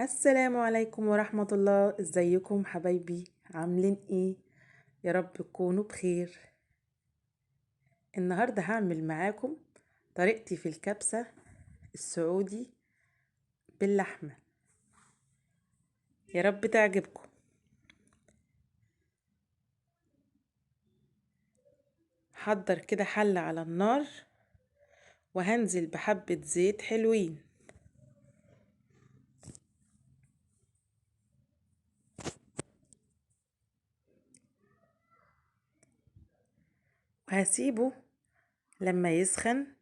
السلام عليكم ورحمة الله. ازيكم حبايبي؟ عاملين ايه؟ يا رب تكونوا بخير. النهاردة هعمل معاكم طريقتي في الكبسة السعودي باللحمة. يا رب تعجبكم. حضر كده حلة على النار وهنزل بحبة زيت حلوين، وهسيبه لما يسخن.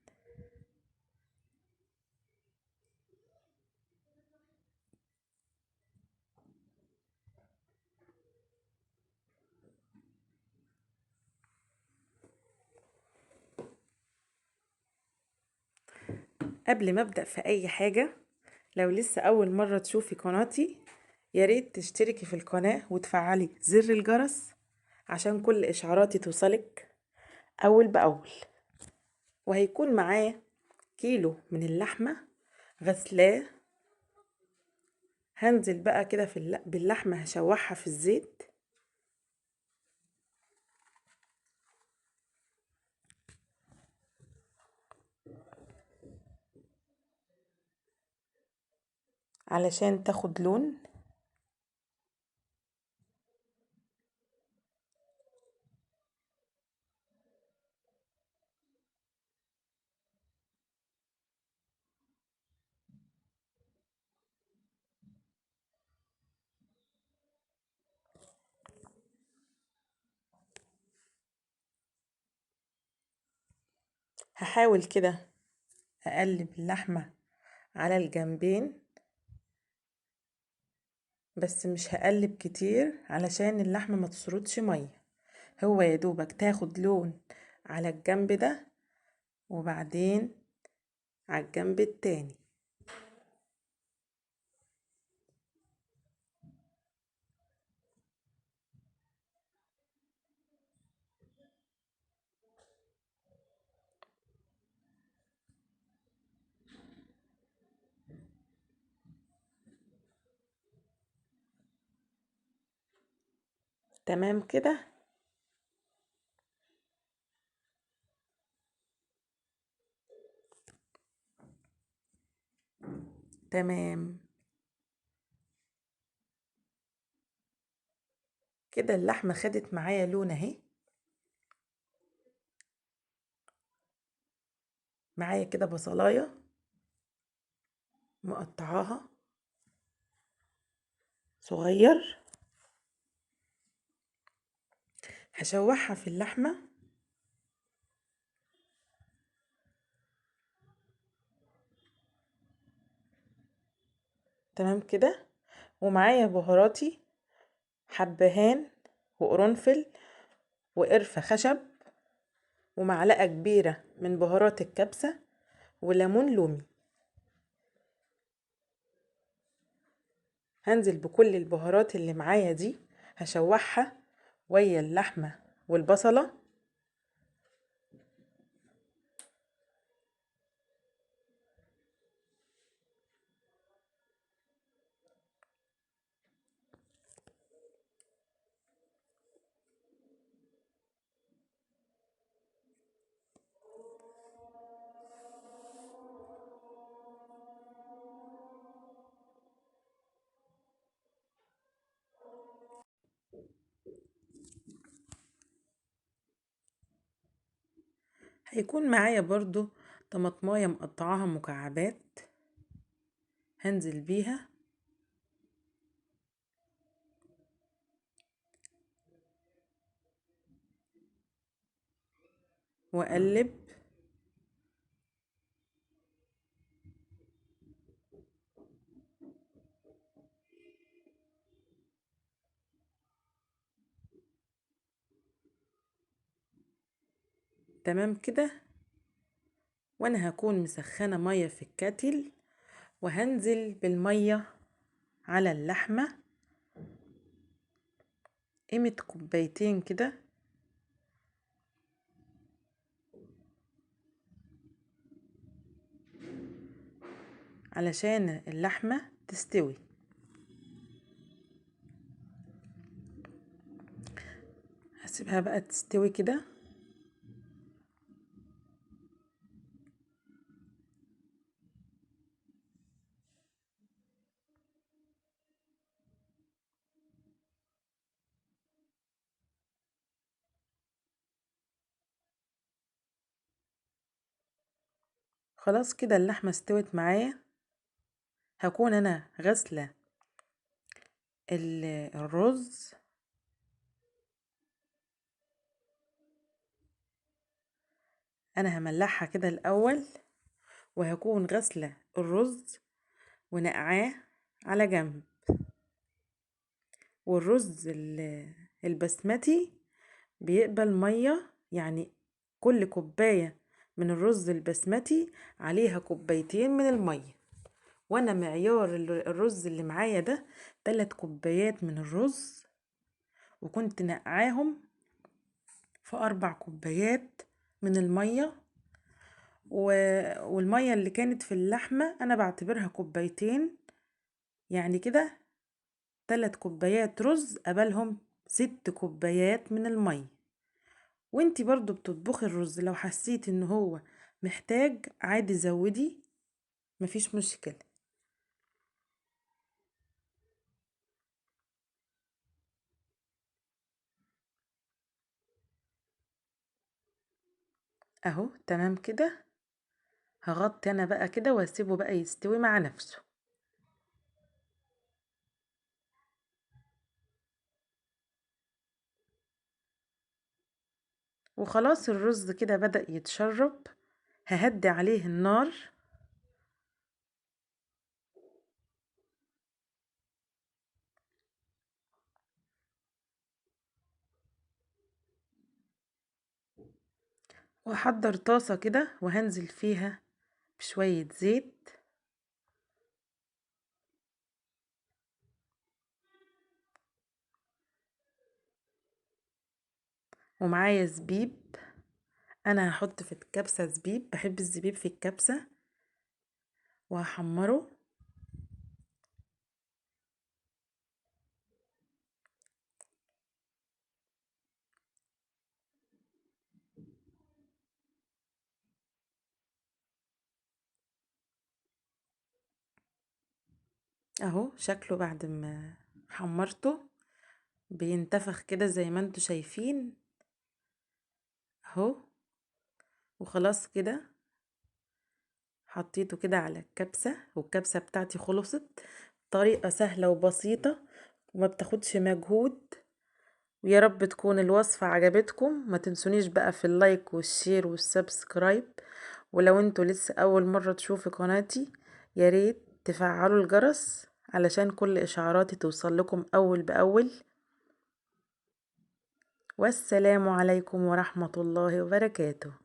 قبل ما ابدأ في اي حاجة، لو لسه اول مرة تشوفي قناتي ياريت تشتركي في القناة وتفعلي زر الجرس عشان كل اشعاراتي توصلك اول باول. وهيكون معاه كيلو من اللحمة غسلاه. هنزل بقى كده باللحمة هشوحها في الزيت. علشان تاخد لون. هحاول كده اقلب اللحمة على الجنبين، بس مش هقلب كتير علشان اللحمة ما تسردش مية. هو يا دوبك تاخد لون على الجنب ده وبعدين على الجنب التاني. تمام كده. تمام كده اللحمة خدت معايا لون اهي. معايا كده بصلاية مقطعاها صغير، هشوحها في اللحمة. تمام كده. ومعايا بهاراتي حبهان وقرنفل وقرفة خشب ومعلقة كبيرة من بهارات الكبسة وليمون لومي. هنزل بكل البهارات اللي معايا دي هشوحها ويا اللحمة والبصلة. هيكون معايا برضو طماطماية مقطعاها مكعبات، هنزل بيها واقلب. تمام كده. وانا هكون مسخنة مية في الكاتل وهنزل بالمية على اللحمة قيمة كوبايتين كده علشان اللحمة تستوي. واسيبها بقى تستوي كده. خلاص كده اللحمة استوت معايا. هكون انا غسلة الرز. انا هملحها كده الاول، وهكون غسلة الرز ونقعاه على جنب. والرز البسمتي بيقبل مية، يعني كل كوباية من الرز البسمتي عليها كوبايتين من المية. وانا معيار الرز اللي معايا ده 3 كوبايات من الرز، وكنت نقعاهم في 4 كوبايات من المية. والمية اللي كانت في اللحمة انا بعتبرها كوبايتين، يعني كده 3 كوبايات رز قبلهم 6 كوبايات من المية. وانتي برضو بتطبخي الرز، لو حسيتي ان هو محتاج عادي زودي، مفيش مشكلة. اهو تمام كده. هغطي انا بقى كده واسيبه بقى يستوي مع نفسه. وخلاص الرز كده بدأ يتشرب. ههدي عليه النار. واحضر طاسة كده وهنزل فيها بشوية زيت. ومعايا زبيب. انا هحط في الكبسة زبيب، بحب الزبيب في الكبسة. وهحمره. اهو شكله بعد ما حمرته بينتفخ كده زي ما انتوا شايفين اهو. وخلاص كده حطيته كده على الكبسة، والكبسة بتاعتي خلصت. طريقة سهلة وبسيطة وما بتاخدش مجهود. ويا رب تكون الوصفة عجبتكم. ما تنسونيش بقى في اللايك والشير والسبسكرايب. ولو انتوا لسه اول مرة تشوفوا قناتي، ياريت تفعلوا الجرس علشان كل اشعاراتي توصل لكم اول باول. والسلام عليكم ورحمة الله وبركاته.